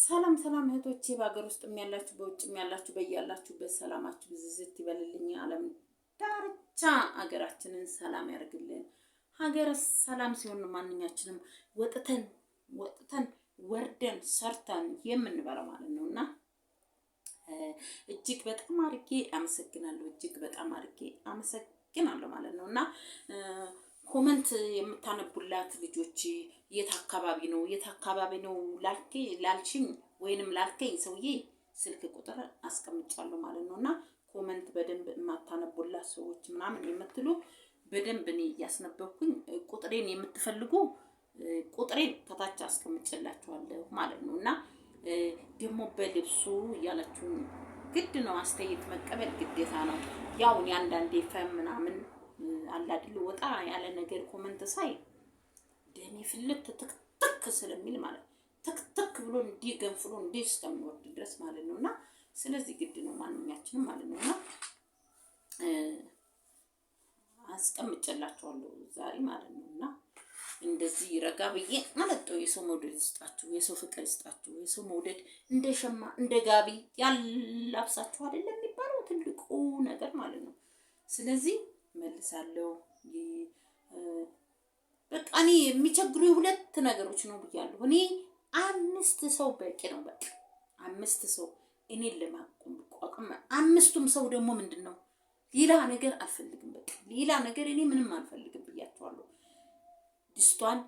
ሰላም ሰላም እህቶቼ በአገር ውስጥም ያላችሁ በውጭም ያላችሁ በያላችሁበት ሰላማችሁ ብዝዝት ይበልልኝ። ዓለም ዳርቻ አገራችንን ሰላም ያርግልን። ሀገር ሰላም ሲሆን ማንኛችንም ወጥተን ወርደን ሰርተን የምንበላው ማለት ነውና እጅግ በጣም አድርጌ አመሰግናለሁ። እጅግ በጣም አድርጌ አመሰግናለሁ ማለት ነውና ኮሜንት የምታነቡላት ልጆች የት አካባቢ ነው ላልሽኝ ወይንም ላልከኝ ሰውዬ ስልክ ቁጥር አስቀምጫለሁ ማለት ነውና ኮሜንት በደንብ የማታነቡላት ሰዎች ምናምን የምትሉ በደንብ እኔ እያስነበብኩኝ ቁጥሬን የምትፈልጉ ቁጥሬን ከታች አስቀምጬላችኋለሁ ማለት ነውና ደግሞ በልብሱ ያላችሁ ግድ ነው አስተያየት መቀበል ግዴታ ነው። ያው እኔ አንዳንዴ ፈም ምናምን አላድል ወጣ ያለ ነገር ኮሜንት ሳይ ደሜ ፍልት ትክትክ ስለሚል ማለት ትክትክ ብሎ እንዲገንፍሎ እስከሚወርድ ድረስ ማለት ነውና ስለዚህ ግድ ነው ማንኛችንም ማለት ነውና አስቀምጬላችኋለሁ ዛሬ ማለት ነውና እንደዚህ ረጋ ብዬ ማለት ነው። የሰው መውደድ ይስጣችሁ፣ የሰው ፍቅር ይስጣችሁ። የሰው መውደድ እንደ ሸማ እንደ ጋቢ ያላብሳችሁ አይደለም የሚባለው ትልቁ ነገር ማለት ነው። ስለዚህ መልሳለሁ። በቃ እኔ የሚቸግሩኝ ሁለት ነገሮች ነው ብያለሁ። እኔ 5 ሰው በቂ ነው። በቃ 5 ሰው እኔን ለማቋቋም 5ቱም ሰው ደግሞ ምንድነው ሌላ ነገር አልፈልግም። በቃ ሌላ ነገር እኔ ምንም አልፈልግም ብያቸዋለሁ። ድስቷን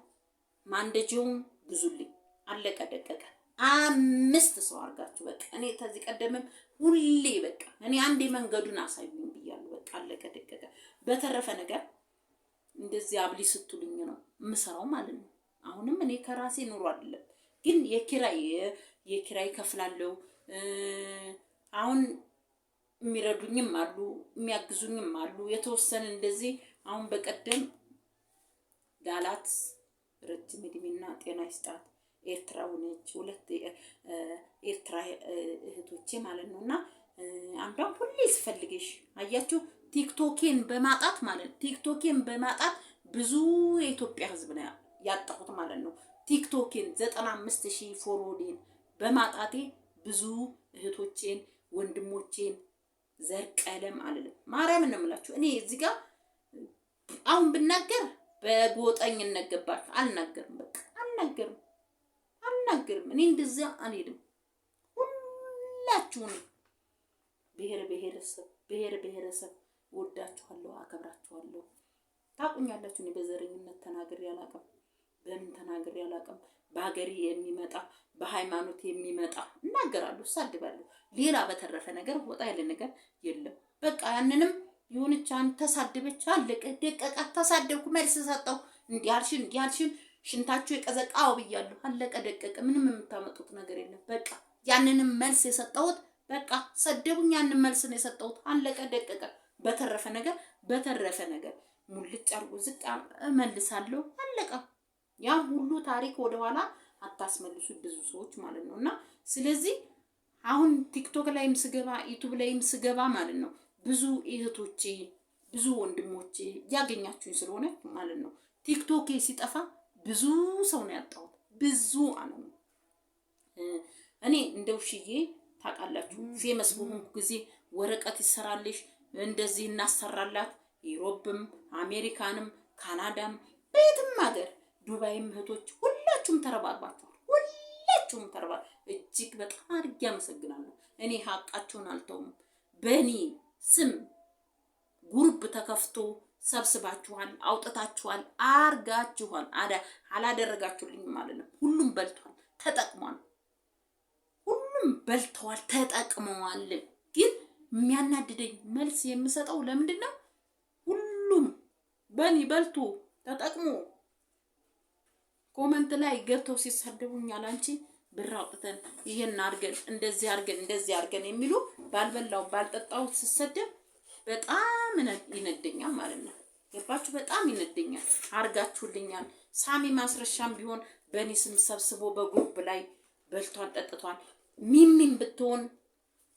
ማንደጃውን ብዙልኝ አለቀ ደቀቀ። 5 ሰው አርጋችሁ በቃ እኔ ተዚህ ቀደምም ሁሌ በቃ እኔ አንዴ መንገዱን አሳዩኝ ብያለሁ። በቃ አለቀ ደቀቀ። በተረፈ ነገር እንደዚህ አብሊ ስትሉኝ ነው የምሰራው ማለት ነው። አሁንም እኔ ከራሴ ኑሮ አይደለም ግን የኪራይ ከፍላለሁ። አሁን የሚረዱኝም አሉ የሚያግዙኝም አሉ የተወሰነ እንደዚህ። አሁን በቀደም ዳላት ረጅም እድሜና ጤና ይስጣት ኤርትራው ነች። 2 ኤርትራ እህቶቼ ማለት ነውና አንዷም ሁሌ ስፈልግሽ አያችሁ ቲክቶኬን በማጣት ማለት ቲክቶኬን በማጣት ብዙ የኢትዮጵያ ህዝብ ነው ያጣሁት ማለት ነው። ቲክቶኬን 95000 ፎሎወርን በማጣቴ ብዙ እህቶቼን ወንድሞቼን ዘር ቀለም አልልም ማርያምን ነው የምላችሁ። እኔ እዚህ ጋር አሁን ብናገር በጎጠኝነት ገባችሁ አልናገርም። በቃ አልናገርም። እኔ እንደዛ አንሄድም። ሁላችሁም ብሔር ብሔረሰብ ወዳችኋለሁ፣ አከብራችኋለሁ። ታቁኛላችሁ። እኔ በዘረኝነት ተናግሬ አላውቅም። በምን ተናግሬ አላውቅም። በሀገሬ የሚመጣ በሃይማኖት የሚመጣ እናገራለሁ፣ ሳድባለሁ። ሌላ በተረፈ ነገር ወጣ ያለ ነገር የለም። በቃ ያንንም ይሁንቻ አንተ ተሳደበች አለቀ ደቀቀ። ተሳደብኩ መልስ ሰጠው። እንዲያልሽን ሽንታችሁ የቀዘቃው ብያለሁ። አለቀ ደቀቀ። ምንም የምታመጡት ነገር የለም። በቃ ያንንም መልስ የሰጠሁት በቃ ሰደቡኝ፣ ያንን መልስ ነው የሰጠሁት። አለቀ ደቀቀ። በተረፈ ነገር ሙልጭ አርጎ ዝቅ መልሳለሁ። አለቀ። ያ ሁሉ ታሪክ ወደኋላ አታስመልሱ ብዙ ሰዎች ማለት ነውና ስለዚህ አሁን ቲክቶክ ላይም ስገባ ዩቲዩብ ላይም ስገባ ማለት ነው ብዙ እህቶቼ ብዙ ወንድሞቼ ያገኛችሁኝ ስለሆነ ማለት ነው ቲክቶክ ሲጠፋ ብዙ ሰው ነው ያጣሁት። ብዙ አለም እኔ እንደውሽዬ ታውቃላችሁ ፌመስ በሆንኩ ጊዜ ወረቀት ይሰራልሽ እንደዚህ እናሰራላት። ዩሮፕም አሜሪካንም ካናዳም ቤትም ሀገር ዱባይም እህቶች ሁላችሁም ተረባርባችኋል። እጅግ በጣም አድርጌ አመሰግናለሁ። እኔ ሀቃቸውን አልተውም። በእኔ ስም ጉርብ ተከፍቶ ሰብስባችኋል፣ አውጥታችኋል፣ አርጋችኋል። አላደረጋችሁልኝ ማለት ነው። ሁሉም በልቷል፣ ተጠቅሟል። ሁሉም በልተዋል፣ ተጠቅመዋል። ግን የሚያናድደኝ መልስ የምሰጠው ለምንድን ነው? ሁሉም በእኔ በልቶ ተጠቅሞ ኮሜንት ላይ ገብተው ሲሳደቡኛል። አንቺ ብር አውጥተን ይሄን አርገን እንደዚህ አርገን የሚሉ ባልበላው ባልጠጣው ሲሰደብ በጣም ይነደኛል ማለት ነው። ገባችሁ? በጣም ይነደኛል። አርጋችሁልኛል። ሳሚ ማስረሻም ቢሆን በእኔ ስም ሰብስቦ በግሩፕ ላይ በልቷን ጠጥቷን። ሚሚም ብትሆን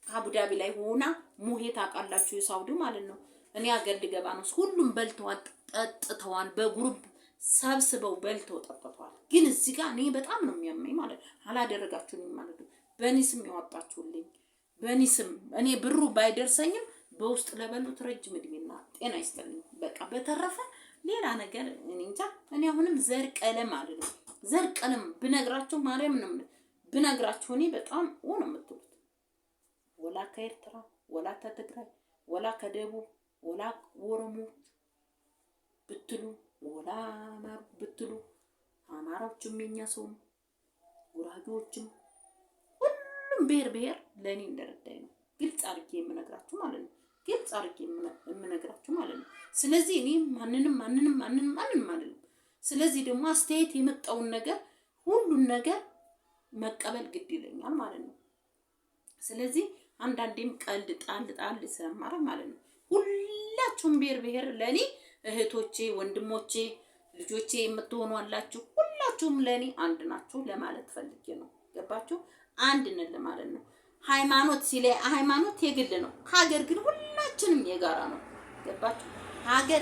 አቡዳቢ ላይ ሆና ሙሄ ታውቃላችሁ የሳውዲ ማለት ነው። እኔ አገር ልገባ ነው። ሁሉም በልተዋል ጠጥተዋል በግሩፕ ሰብስበው በልተው ጠጥተዋል። ግን እዚህ ጋር እኔ በጣም ነው የሚያመኝ ማለት አላደረጋችሁልኝ ማለት ነው። በእኔ ስም ያወጣችሁልኝ በእኔ ስም እኔ ብሩ ባይደርሰኝም በውስጥ ለበሉት ረጅም እድሜና ጤና ይስጥልኝ። በቃ በተረፈ ሌላ ነገር እኔ እንጃ። እኔ አሁንም ዘር ቀለም አይደለም ዘር ቀለም ብነግራችሁ ማርያም ነው ብነግራችሁ እኔ በጣም ነው የምትሉት። ወላ ከኤርትራ ወላ ከትግራይ ወላ ከደቡብ ወላ ኦሮሞ ብትሉ ወላ አማራ ብትሉ አማራዎችም የኛ ሰው ጉራጌዎችም ሁሉም ብሔር ለኔ እንደረዳኝ ነው ግልጽ አድርጌ የምነግራችሁ ማለት ነው። ግልጽ አድርጌ የምነግራችሁ ማለት ነው። ስለዚህ እኔ ማንንም አይደለም። ስለዚህ ደግሞ አስተያየት የመጣውን ነገር ሁሉን ነገር መቀበል ግድ ይለኛል ማለት ነው። ስለዚህ አንዳንዴም ቀልድ ጣል ስለማረግ ማለት ነው። ሁላችሁም ብሔር ለኔ እህቶቼ፣ ወንድሞቼ፣ ልጆቼ የምትሆኑ አላችሁ። ሁላችሁም ለኔ አንድ ናችሁ ለማለት ፈልጌ ነው። ገባችሁ? አንድ ነን ለማለት ነው። ሃይማኖት ሲለይ ሃይማኖት የግል ነው። ሀገር ግን ሁላችንም የጋራ ነው። ገባችሁ? ሀገር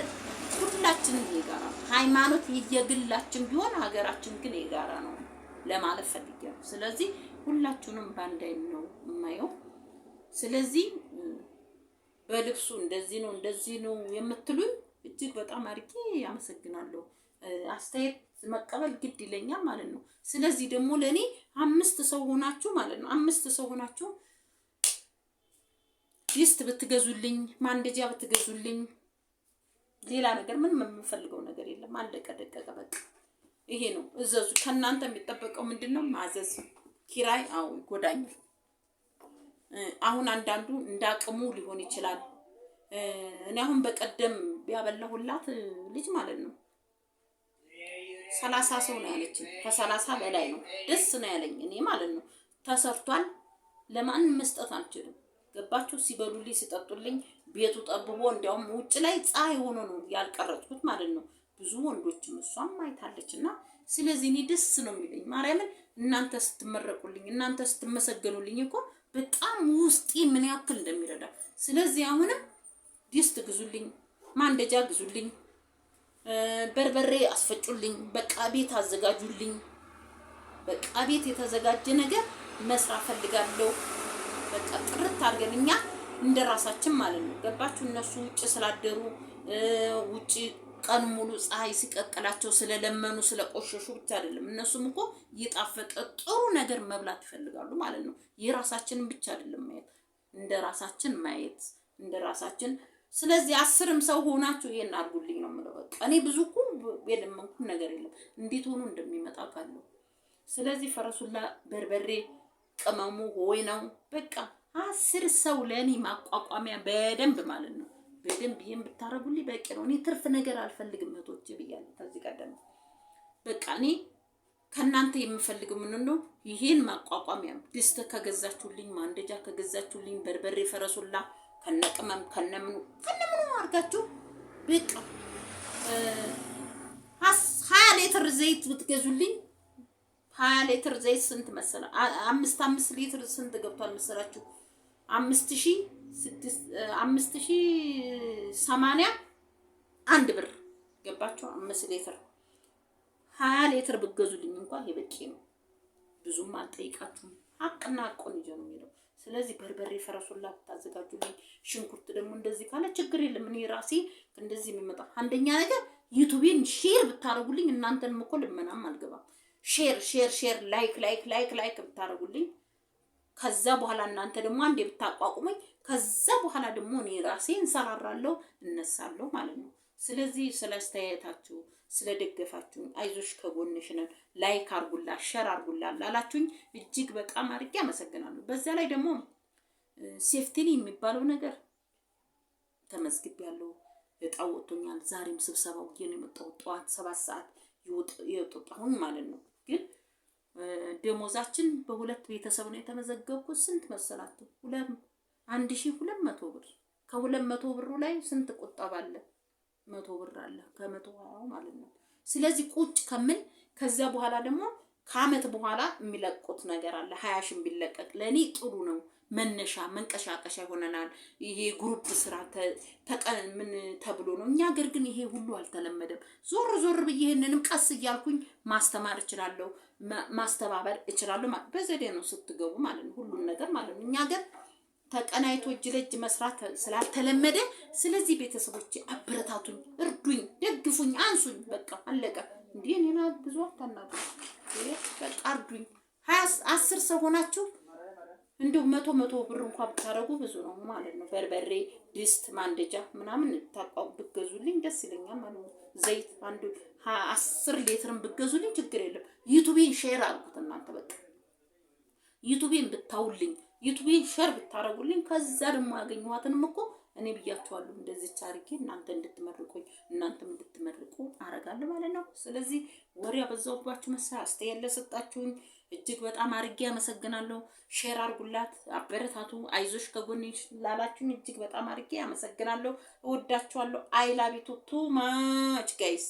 ሁላችንም የጋራ ነው። ሃይማኖት የግላችን ቢሆን ሀገራችን ግን የጋራ ነው ለማለት ፈልጌ ነው። ስለዚህ ሁላችሁንም ባንድ አይን ነው የማየው። ስለዚህ በልብሱ እንደዚህ ነው የምትሉኝ እጅግ በጣም አድርጌ ያመሰግናለሁ። አስተያየት መቀበል ግድ ይለኛል ማለት ነው። ስለዚህ ደግሞ ለኔ 5 ሰው ሆናችሁ ማለት ነው 5 ሰው ሆናችሁ ዲስት ብትገዙልኝ ማንደጃ ብትገዙልኝ ሌላ ነገር ምንም የምፈልገው ነገር የለም። አለቀ ደቀቀ በቃ ይሄ ነው። እዘዙ። ከናንተ የሚጠበቀው ምንድነው? ማዘዝ። ኪራይ ይጎዳኛል። አሁን አንዳንዱ እንዳቅሙ ሊሆን ይችላል። እኔ አሁን በቀደም ያበላሁላት ልጅ ማለት ነው 30 ሰው ነው ያለችኝ። ከ30 በላይ ነው። ደስ ነው ያለኝ እኔ ማለት ነው። ተሰርቷል። ለማንም መስጠት አልችልም። ገባችሁ? ሲበሉልኝ ሲጠጡልኝ ቤቱ ጠብቦ እንዲያውም ውጭ ላይ ፀሐይ ሆኖ ነው ያልቀረጽኩት ማለት ነው። ብዙ ወንዶችም እሷም አይታለችና ስለዚህ እኔ ደስ ነው የሚለኝ ማርያምን። እናንተ ስትመረቁልኝ እናንተ ስትመሰገኑልኝ እኮ በጣም ውስጤ ምን ያክል እንደሚረዳ። ስለዚህ አሁንም ዲስት ግዙልኝ፣ ማንደጃ ግዙልኝ፣ በርበሬ አስፈጩልኝ፣ በቃ ቤት አዘጋጁልኝ። በቃ ቤት የተዘጋጀ ነገር መስራት ፈልጋለሁ። በቃ ጥርት አድርገን እኛ እንደራሳችን ማለት ነው። ገባችሁ? እነሱ ውጭ ስላደሩ ውጭ ቀን ሙሉ ፀሐይ ሲቀቅላቸው ስለለመኑ ስለቆሸሹ ብቻ አይደለም። እነሱም እኮ እየጣፈጠ ጥሩ ነገር መብላት ይፈልጋሉ ማለት ነው። የራሳችንን ብቻ አይደለም ማየት፣ እንደራሳችን ማየት እንደራሳችን። ስለዚህ 10ም ሰው ሆናችሁ ይሄን አድርጉልኝ ነው የምለው። በቃ እኔ ብዙ እኮ የለመንኩም ነገር የለም። እንዴት ሆኖ እንደሚመጣ ካለው። ስለዚህ ፈረሱላ በርበሬ ቅመሙ ሆይ ነው በቃ 10 ሰው ለኔ ማቋቋሚያ በደንብ ማለት ነው። በደንብ ይሄን ብታረጉልኝ በቂ ነው። እኔ ትርፍ ነገር አልፈልግም እህቶቼ ብያለሁ ከዚህ ቀደም። በቃ እኔ ከናንተ የምፈልገው ምን ነው? ይሄን ማቋቋሚያ ድስት ከገዛችሁልኝ፣ ማንደጃ ከገዛችሁልኝ፣ በርበሬ ፈረሱላ ከነቅመም ከነምኑ አርጋችሁ በቃ 20 ሊትር ዘይት ብትገዙልኝ 20 ሊትር ዘይት ስንት መሰለ? 5 ሊትር ስንት ገብቷል መሰላችሁ? 5081 ብር ገባችሁ? 5 ሊትር 20 ሊትር ብትገዙልኝ እንኳን ይበቂ ነው። ብዙም አልጠይቃችሁም። ሀቅና ሀቁን ይዤ ነው የሚለው። ስለዚህ በርበሬ ፈረሱላ ብታዘጋጁልኝ፣ ሽንኩርት ደግሞ እንደዚህ ካለ ችግር የለም። እኔ ራሴ እንደዚህ የሚመጣ አንደኛ ነገር ዩቲዩብን ሼር ብታረጉልኝ እናንተን እኮ ልመናም አልገባም። ሼር ላይክ ብታረጉልኝ ከዛ በኋላ እናንተ ደግሞ አንዴ ብታቋቁመኝ ከዛ በኋላ ደግሞ እኔ ራሴ እንሰራራለሁ እነሳለሁ ማለት ነው። ስለዚህ ስለስተያየታችሁ ስለደገፋችሁ አይዞሽ ከጎንሽ ነን ላይክ አርጉላ ሼር አርጉላ ላላችሁኝ እጅግ በጣም አድርጌ አመሰግናለሁ። በዛ ላይ ደግሞ ሴፍቲኒ የሚባለው ነገር ተመዝግቤያለሁ። እጣው ወጥቶኛል። ዛሬም ስብሰባው ነው የመጣው ጠዋት 7 ሰዓት ይወጣሁኝ ማለት ነው። ግን ደሞዛችን በሁለት ቤተሰብ ነው የተመዘገብኩት። ስንት መሰላችሁ? 1200 ብር። ከ200 ብሩ ላይ ስንት ቁጠባ አለ? 100 ብር አለ ከ120 ማለት ነው። ስለዚህ ቁጭ ከምን ከዛ በኋላ ደግሞ ከአመት በኋላ የሚለቁት ነገር አለ። 20 ሺህ ቢለቀቅ ለኔ ጥሩ ነው። መነሻ መንቀሻቀሻ ይሆነናል። ይሄ ግሩፕ ስራ ተቀን ምን ተብሎ ነው። እኛ ሀገር ግን ይሄ ሁሉ አልተለመደም። ዞር ብዬ ይሄንንም ቀስ እያልኩኝ ማስተማር እችላለሁ። ማስተባበር እችላለሁ ማለት በዘዴ ነው ስትገቡ ማለት ነው ሁሉን ነገር ማለት ነው። እኛ ግን ተቀናይቶ እጅ ለእጅ መስራት ስላልተለመደ፣ ስለዚህ ቤተሰቦቼ አበረታቱኝ፣ እርዱኝ፣ ደግፉኝ፣ አንሱኝ። በቃ አለቀ። እንዴ እኔና ብዙ አታናግሩ። በቃ እርዱኝ። 10 ሰው ሆናችሁ እንደው 100 ብር እንኳን ብታረጉ ብዙ ነው ማለት ነው። በርበሬ፣ ድስት፣ ማንደጃ ምናምን ታቋቁ ብገዙልኝ ደስ ይለኛል ማለት ነው። ዘይት አንዱ 10 ሊትርን ብገዙልኝ ችግር የለም። ዩቲዩብን ሼር አድርጉት እናንተ በቃ ዩቲዩብን ብታውልኝ፣ ዩቲዩብን ሼር ብታረጉልኝ፣ ከዛ ደግሞ ያገኘኋትንም እኮ እኔ ብያችኋለሁ እንደዚህ አድርጌ እናንተ እንድትመርቁኝ እናንተም እንድትመርቁ አረጋለሁ ማለት ነው። ስለዚህ ወሬ አበዛውባችሁ መሰለኝ። አስተያየት ለሰጣችሁኝ እጅግ በጣም አርጌ አመሰግናለሁ። ሼር አርጉላት፣ አበረታቱ፣ አይዞሽ ከጎኔ ላላችሁኝ እጅግ በጣም አርጌ አመሰግናለሁ። እወዳችኋለሁ። አይ ላቭ ዩ ቱ ማች ጋይስ።